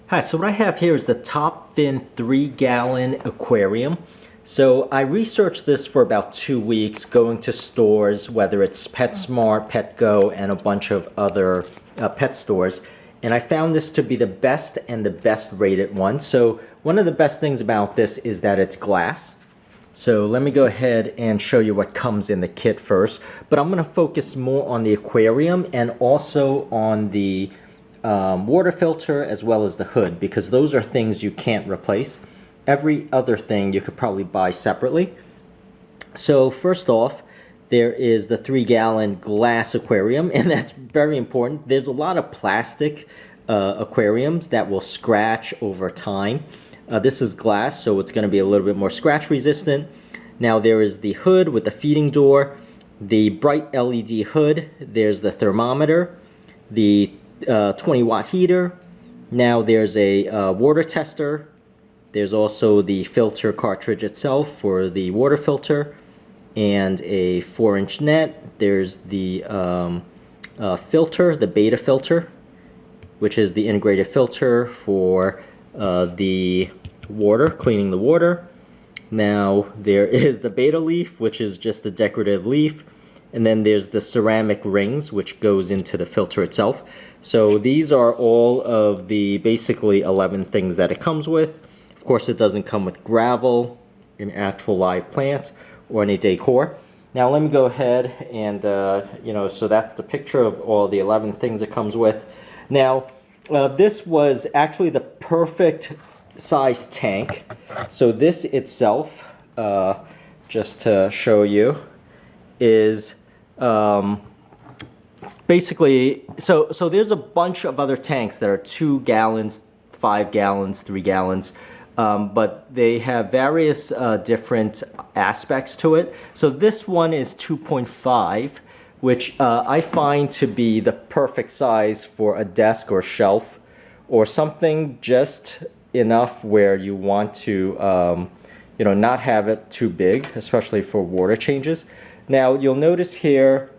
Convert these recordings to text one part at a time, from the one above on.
Hi, so what I have here is the top fin 3-gallon aquarium. So I researched this for about 2 weeks, going to stores, whether it's PetSmart, PetGo, and a bunch of other pet stores. And I found this to be the best and the best rated one. So one of the best things about this is that it's glass. So let me go ahead and show you what comes in the kit first. But I'm going to focus more on the aquarium and also on the water filter as well as the hood, because those are things you can't replace. Every other thing you could probably buy separately. So first off, there is the 3-gallon glass aquarium, and that's very important. There's a lot of plastic aquariums that will scratch over time. This is glass, so it's going to be a little bit more scratch resistant. Now there is the hood with the feeding door, the bright LED hood, there's the thermometer, the 20-watt heater. Now there's a water tester. There's also the filter cartridge itself for the water filter and a 4-inch net. There's the filter, the Betta filter, which is the integrated filter for the water, cleaning the water. Now there is the Betta leaf, which is just a decorative leaf. And then there's the ceramic rings, which goes into the filter itself. So these are all of the basically 11 things that it comes with. Of course, it doesn't come with gravel, an actual live plant, or any decor. Now let me go ahead and, so that's the picture of all the 11 things it comes with. Now, this was actually the perfect size tank. So this itself, just to show you, is basically, so there's a bunch of other tanks that are 2 gallons, 5 gallons, 3 gallons, but they have various different aspects to it. So this one is 2.5, which I find to be the perfect size for a desk or shelf, or something just enough where you want to not have it too big, especially for water changes. Now you'll notice here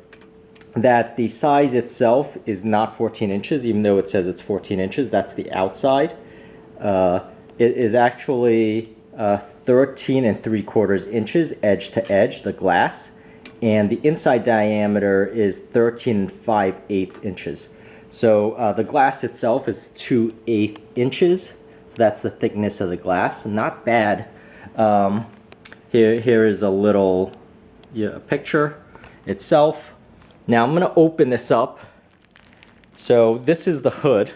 that the size itself is not 14 inches, even though it says it's 14 inches. That's the outside. It is actually 13 3/4 inches edge to edge, the glass, and the inside diameter is 13 5/8 inches. So the glass itself is 2/8 inches. So that's the thickness of the glass. Not bad. Here is a little picture itself. Now I'm going to open this up. So this is the hood,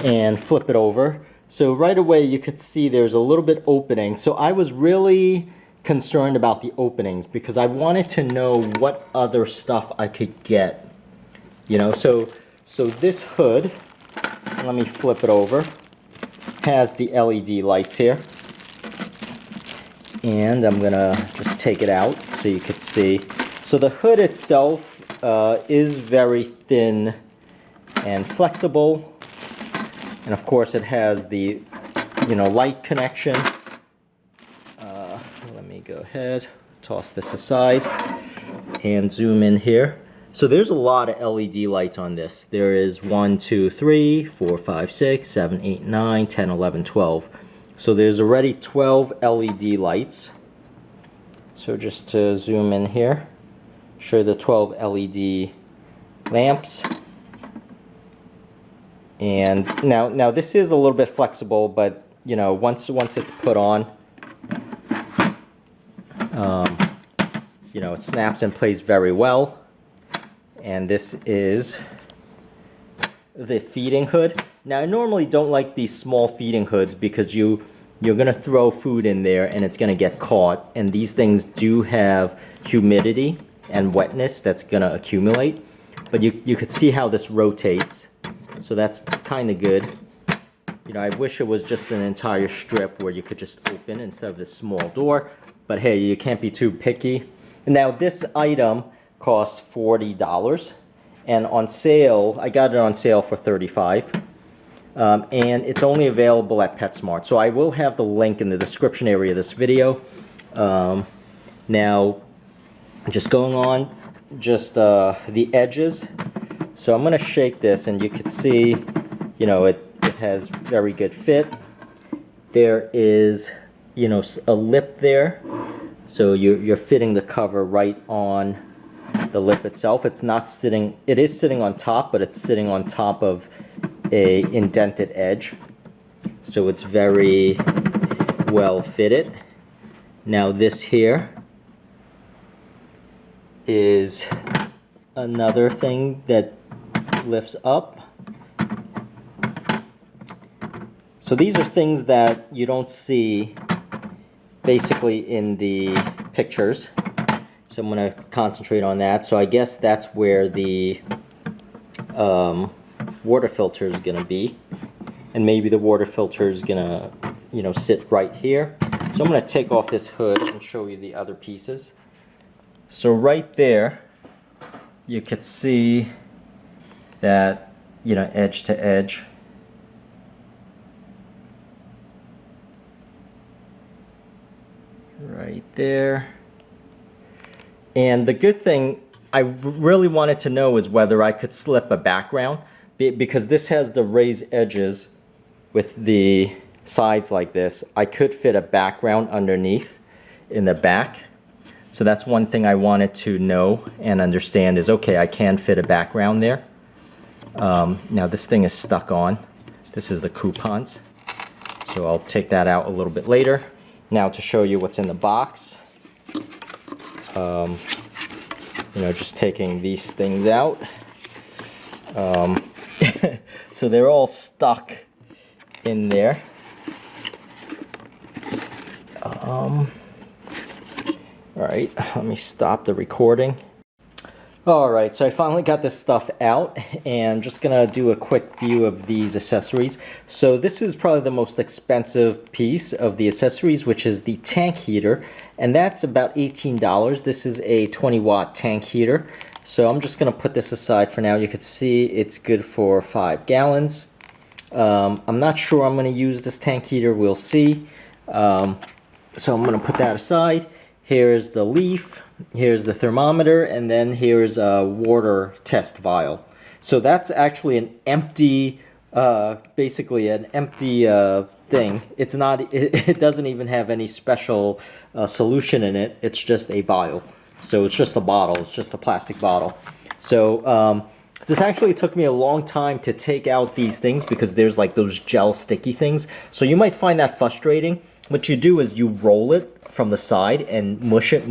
and flip it over. So right away you could see there's a little bit opening. So I was really concerned about the openings because I wanted to know what other stuff I could get. So this hood, let me flip it over, has the LED lights here. And I'm gonna just take it out so you could see. So the hood itself is very thin and flexible, and of course it has the light connection. Let me go ahead, toss this aside, and zoom in here. So there's a lot of LED lights on this. There is 1, 2, 3, 4, 5, 6, 7, 8, 9, 10, 11, 12. So there's already 12 LED lights. So just to zoom in here, show the 12 LED lamps. And now this is a little bit flexible, but once it's put on, it snaps in place very well. And this is the feeding hood. Now I normally don't like these small feeding hoods because you're gonna throw food in there and it's gonna get caught, and these things do have humidity and wetness that's gonna accumulate. But you could see how this rotates, so that's kind of good. I wish it was just an entire strip where you could just open instead of this small door, but hey, you can't be too picky. Now this item costs $40, and on sale, I got it on sale for $35. And it's only available at PetSmart. So I will have the link in the description area of this video. Now, just going on, just the edges. So I'm going to shake this, and you can see you know, it has very good fit. There is, you know, a lip there, so you're fitting the cover right on the lip itself. It's not sitting, it is sitting on top, but it's sitting on top of a indented edge, so it's very well fitted. Now this here is another thing that lifts up. So these are things that you don't see basically in the pictures. So I'm going to concentrate on that. So I guess that's where the water filter is going to be. And maybe the water filter is going to, you know, sit right here. So I'm going to take off this hood and show you the other pieces. So right there, you could see that, you know, edge to edge. Right there. And the good thing I really wanted to know is whether I could slip a background, because this has the raised edges with the sides like this. I could fit a background underneath in the back. So that's one thing I wanted to know and understand is, okay, I can fit a background there. Now this thing is stuck on. This is the coupons. So I'll take that out a little bit later. Now to show you what's in the box. You know, just taking these things out. So they're all stuck in there. All right, let me stop the recording. All right, so I finally got this stuff out and just gonna do a quick view of these accessories. So this is probably the most expensive piece of the accessories, which is the tank heater, and that's about $18. This is a 20-watt tank heater. So I'm just gonna put this aside for now. You can see it's good for 5 gallons. I'm not sure I'm gonna use this tank heater, we'll see. So I'm gonna put that aside. Here's the leaf, here's the thermometer, and then here's a water test vial. So that's actually an empty, basically an empty thing. It's not, it doesn't even have any special solution in it. It's just a vial. So it's just a bottle, it's just a plastic bottle. So this actually took me a long time to take out these things because there's like those gel sticky things. So you might find that frustrating. What you do is you roll it from the side and mush it,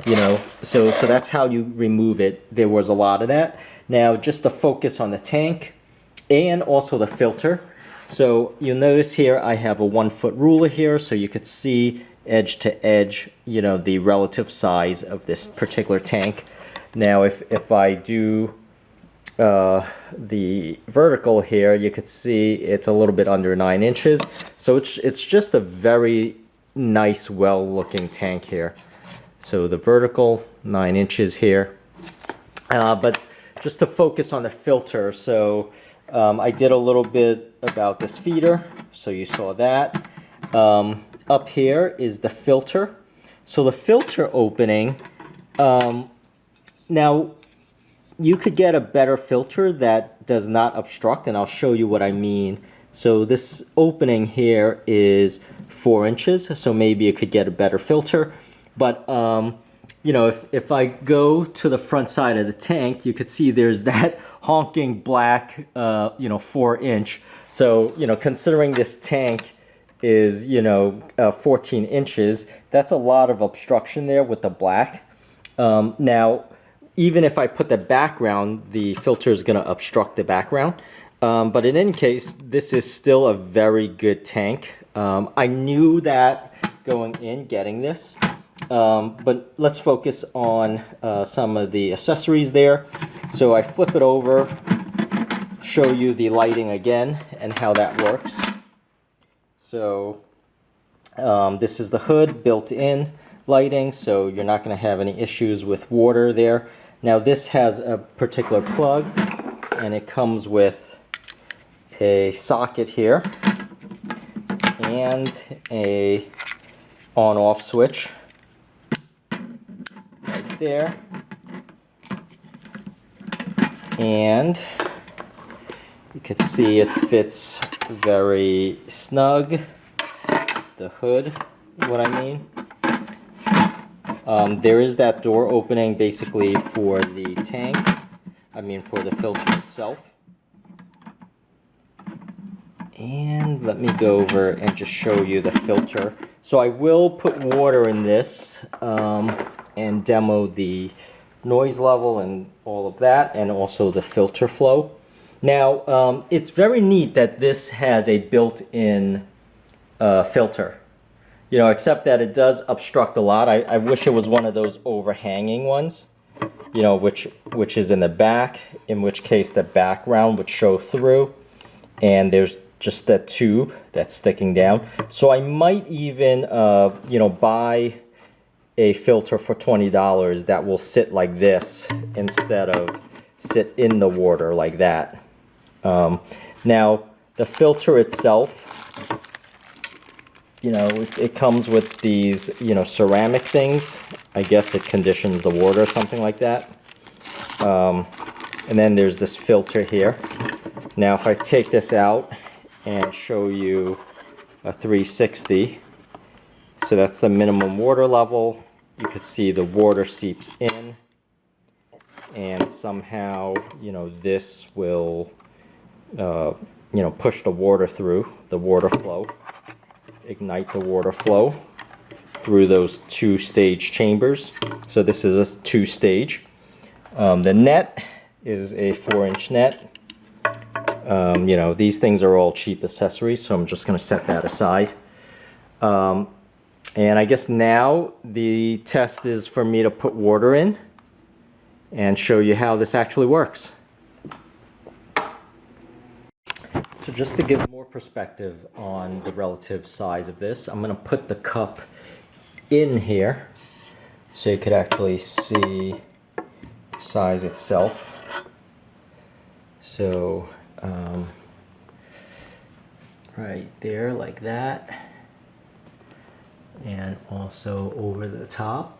you know, so that's how you remove it. There was a lot of that. Now just to focus on the tank and also the filter. So you'll notice here I have a 1-foot ruler here, so you could see edge to edge, you know, the relative size of this particular tank. Now if I do the vertical here, you could see it's a little bit under 9 inches. So it's just a very nice, well-looking tank here. So the vertical 9 inches here. But just to focus on the filter, so I did a little bit about this feeder, so you saw that. Up here is the filter. So the filter opening, now you could get a better filter that does not obstruct, and I'll show you what I mean. So this opening here is 4 inches, so maybe you could get a better filter. But you know, if I go to the front side of the tank, you could see there's that honking black, you know, 4-inch. So, you know, considering this tank is, you know, 14 inches, that's a lot of obstruction there with the black. Now, even if I put the background, the filter is going to obstruct the background. But in any case, this is still a very good tank. I knew that going in, getting this. But let's focus on some of the accessories there. So I flip it over, show you the lighting again and how that works. So this is the hood, built-in lighting, so you're not going to have any issues with water there. Now this has a particular plug, and it comes with a socket here and a on-off switch right there. You can see it fits very snug. The hood, what I mean. There is that door opening basically for the tank, for the filter itself. And let me go over and just show you the filter. So I will put water in this and demo the noise level and all of that, and also the filter flow. Now, it's very neat that this has a built-in filter. Except that it does obstruct a lot. I wish it was one of those overhanging ones, which is in the back, in which case the background would show through, and there's just that tube that's sticking down. So I might even, buy a filter for $20 that will sit like this instead of sit in the water like that. Now, the filter itself, it comes with these, ceramic things. I guess it conditions the water or something like that. And then there's this filter here. Now, if I take this out and show you a 360, so that's the minimum water level. You can see the water seeps in, and somehow, this will, push the water through, the water flow. Ignite the water flow through those two-stage chambers. So this is a two-stage. The net is a 4-inch net. These things are all cheap accessories, so I'm just going to set that aside. And I guess now the test is for me to put water in and show you how this actually works. So just to give more perspective on the relative size of this, I'm going to put the cup in here so you could actually see the size itself. So right there, like that, and also over the top,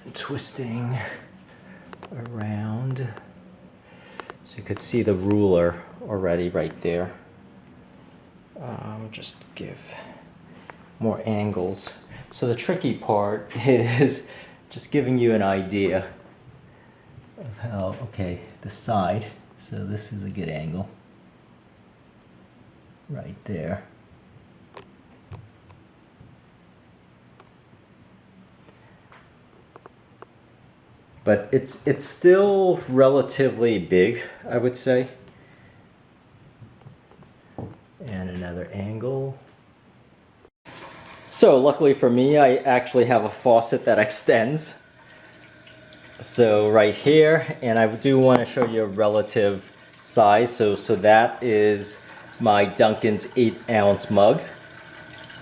and twisting around. So you could see the ruler already right there. Just give more angles. So the tricky part is just giving you an idea of how, okay, the side. So this is a good angle. Right there. But it's still relatively big, I would say. And another angle. So luckily for me, I actually have a faucet that extends. So right here, and I do want to show you a relative size. So that is my Dunkin's 8-ounce mug.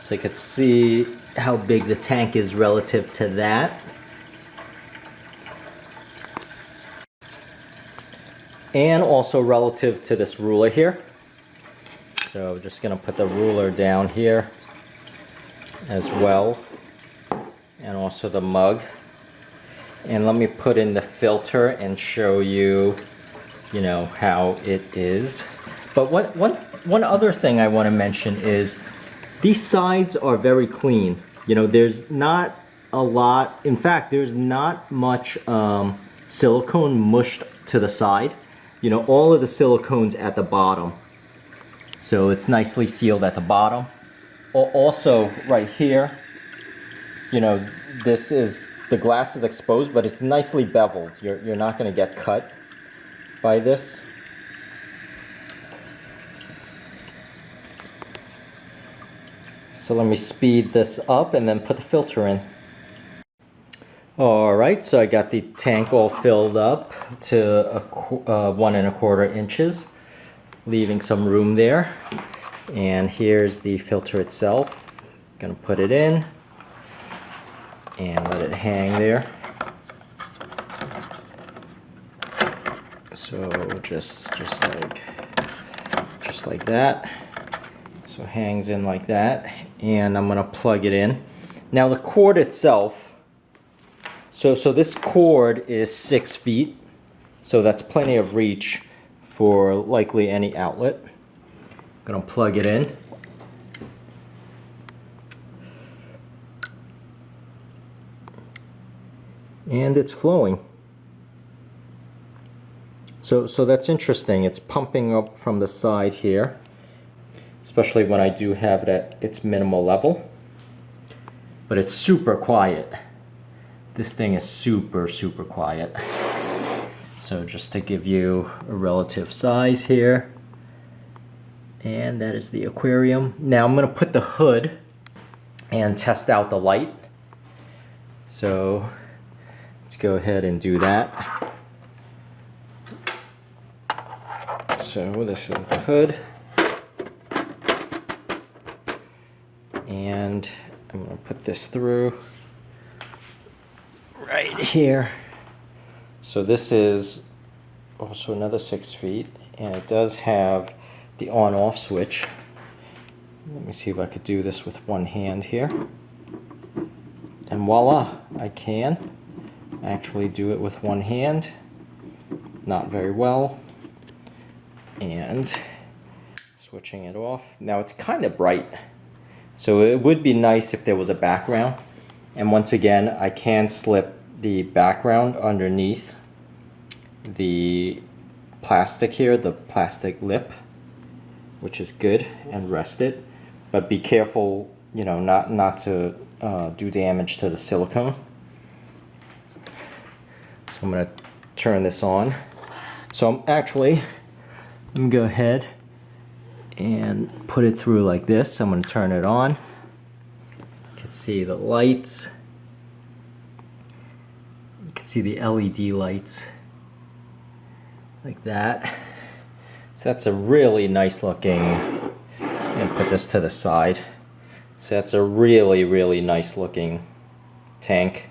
So you can see how big the tank is relative to that. And also relative to this ruler here. So just gonna put the ruler down here as well, and also the mug. And let me put in the filter and show you, how it is. But one other thing I want to mention is these sides are very clean. There's not a lot, in fact, there's not much silicone mushed to the side. All of the silicone's at the bottom. So it's nicely sealed at the bottom. Also, right here, the glass is exposed, but it's nicely beveled. You're not going to get cut by this. So let me speed this up and then put the filter in. Alright, so I got the tank all filled up to 1 1/4 inches, leaving some room there. And here's the filter itself. Gonna put it in and let it hang there. So just like that. So it hangs in like that, and I'm gonna plug it in. Now the cord itself. So this cord is 6 feet. So that's plenty of reach for likely any outlet. I'm gonna plug it in. And it's flowing. So that's interesting. It's pumping up from the side here, especially when I do have it at its minimal level. But it's super quiet. This thing is super, super quiet. So just to give you a relative size here. And that is the aquarium. Now I'm gonna put the hood and test out the light. So let's go ahead and do that. So this is the hood. And I'm gonna put this through right here. So this is also another 6 feet, and it does have the on-off switch. Let me see if I could do this with one hand here. And voila, I can actually do it with one hand. Not very well. And switching it off. Now it's kind of bright, so it would be nice if there was a background. And once again, I can slip the background underneath the plastic here, the plastic lip, which is good, and rest it. But be careful, you know, not to do damage to the silicone. So I'm gonna turn this on. So I'm gonna go ahead and put it through like this. I'm gonna turn it on. You can see the lights. You can see the LED lights like that. So that's a really nice looking, I'm gonna put this to the side. So that's a really, really nice looking tank.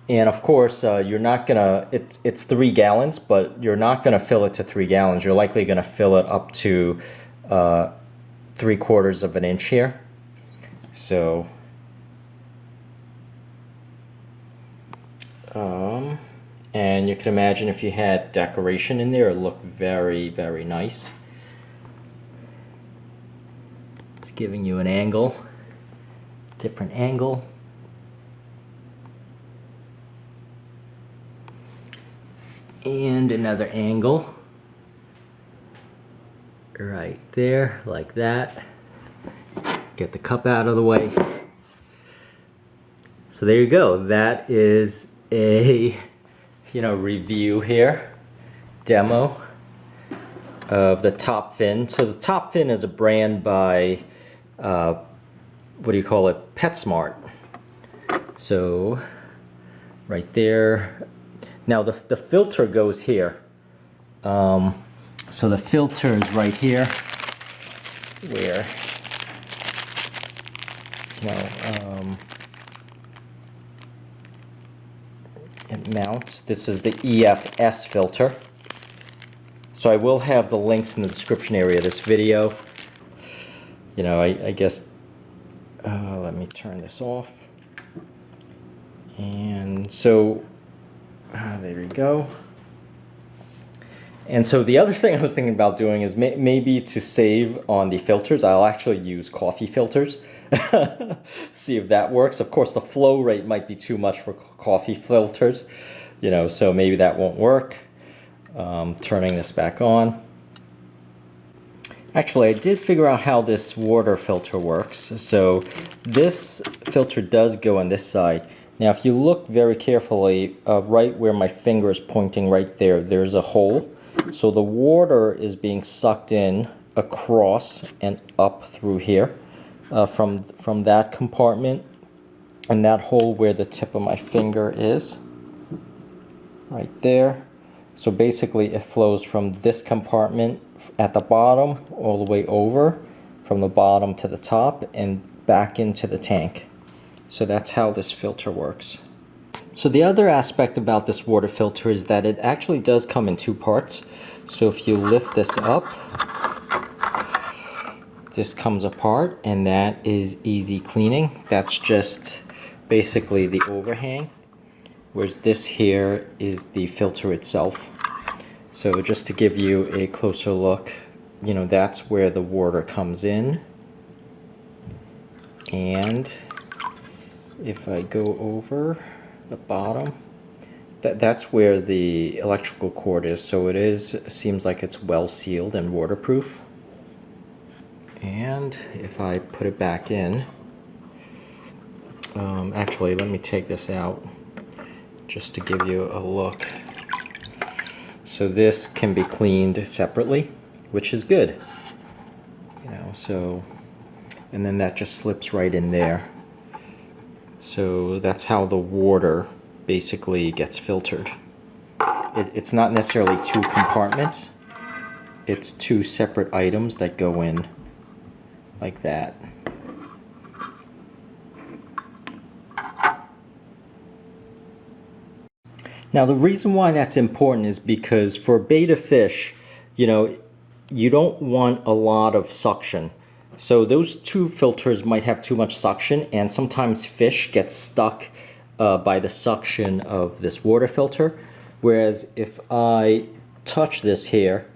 And of course, you're not gonna, it's 3 gallons, but you're not gonna fill it to 3 gallons. You're likely gonna fill it up to 3/4 of an inch here. So, and you can imagine if you had decoration in there, it would look very, very nice. It's giving you an angle, different angle. And another angle right there, like that. Get the cup out of the way. So there you go. That is a, you know, review here, demo of the top fin. So the top fin is a brand by, what do you call it, PetSmart. So right there. Now the filter goes here. So the filter is right here, where, you know, it mounts. This is the EFS filter. So I will have the links in the description area of this video. You know, I guess, let me turn this off. And so, there we go. And so the other thing I was thinking about doing is maybe to save on the filters, I'll actually use coffee filters. See if that works. Of course, the flow rate might be too much for coffee filters, you know, so maybe that won't work. Turning this back on. Actually, I did figure out how this water filter works. So this filter does go on this side. Now, if you look very carefully, right where my finger is pointing right there, there's a hole. So the water is being sucked in across and up through here from that compartment and that hole where the tip of my finger is, right there. So basically it flows from this compartment at the bottom all the way over, from the bottom to the top and back into the tank. So that's how this filter works. So the other aspect about this water filter is that it actually does come in 2 parts. So if you lift this up, this comes apart, and that is easy cleaning. That's just basically the overhang. whereas this here is the filter itself. So just to give you a closer look, you know, that's where the water comes in. And if I go over the bottom, that's where the electrical cord is. So it seems like it's well sealed and waterproof. And if I put it back in, actually let me take this out just to give you a look. So this can be cleaned separately, which is good, you know, so, and then that just slips right in there. So that's how the water basically gets filtered. It's not necessarily two compartments, it's two separate items that go in like that. Now the reason why that's important is because for betta fish, you know, you don't want a lot of suction. So those two filters might have too much suction, and sometimes fish get stuck by the suction of this water filter. Whereas if I touch this here,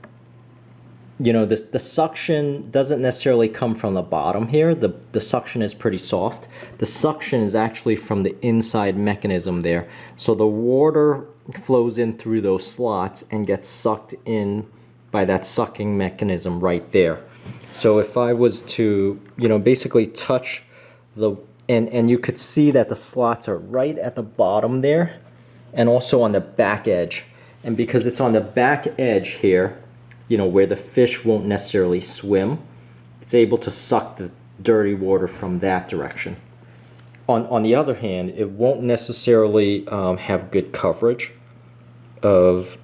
you know, the suction doesn't necessarily come from the bottom here. The suction is pretty soft. The suction is actually from the inside mechanism there. So the water flows in through those slots and gets sucked in by that sucking mechanism right there. So if I was to, you know, basically touch the, and you could see that the slots are right at the bottom there and also on the back edge. And because it's on the back edge here, you know, where the fish won't necessarily swim, it's able to suck the dirty water from that direction. On the other hand, it won't necessarily have good coverage of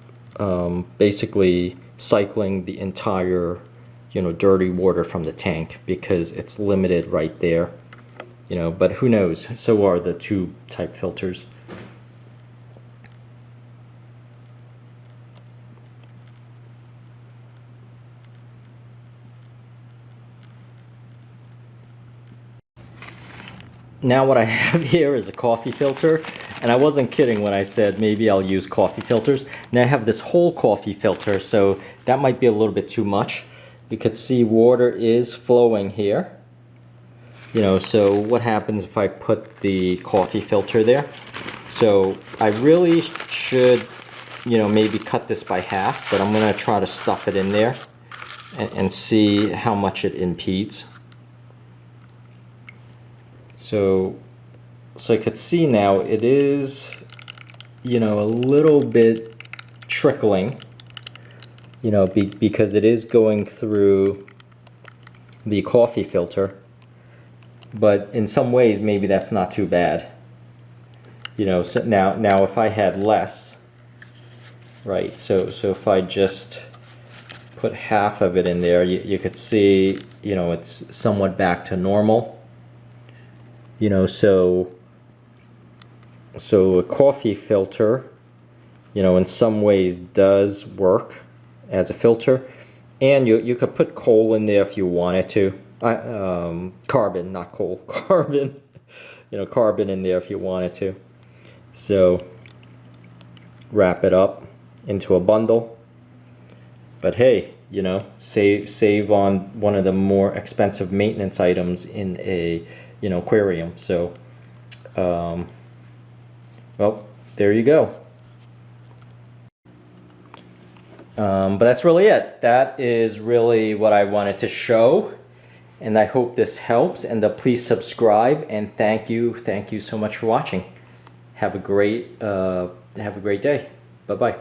basically cycling the entire, you know, dirty water from the tank, because it's limited right there, you know, but who knows, so are the tube type filters. Now what I have here is a coffee filter, and I wasn't kidding when I said maybe I'll use coffee filters. Now I have this whole coffee filter, so that might be a little bit too much. You could see water is flowing here. You know, so what happens if I put the coffee filter there? So I really should, you know, maybe cut this by half, but I'm gonna try to stuff it in there and see how much it impedes. So I could see now it is, you know, a little bit trickling, you know, because it is going through the coffee filter, but in some ways maybe that's not too bad. You know, so now if I had less, right, so if I just put half of it in there, you could see, you know, it's somewhat back to normal. You know, so a coffee filter, you know, in some ways does work as a filter, and you could put coal in there if you wanted to. Carbon, not coal, carbon. You know, carbon in there if you wanted to. So wrap it up into a bundle. But hey, you know, save on one of the more expensive maintenance items in a, you know, aquarium. So well, there you go. But that's really it. That is really what I wanted to show, and I hope this helps. And please subscribe, and thank you so much for watching. Have a great day. Bye bye.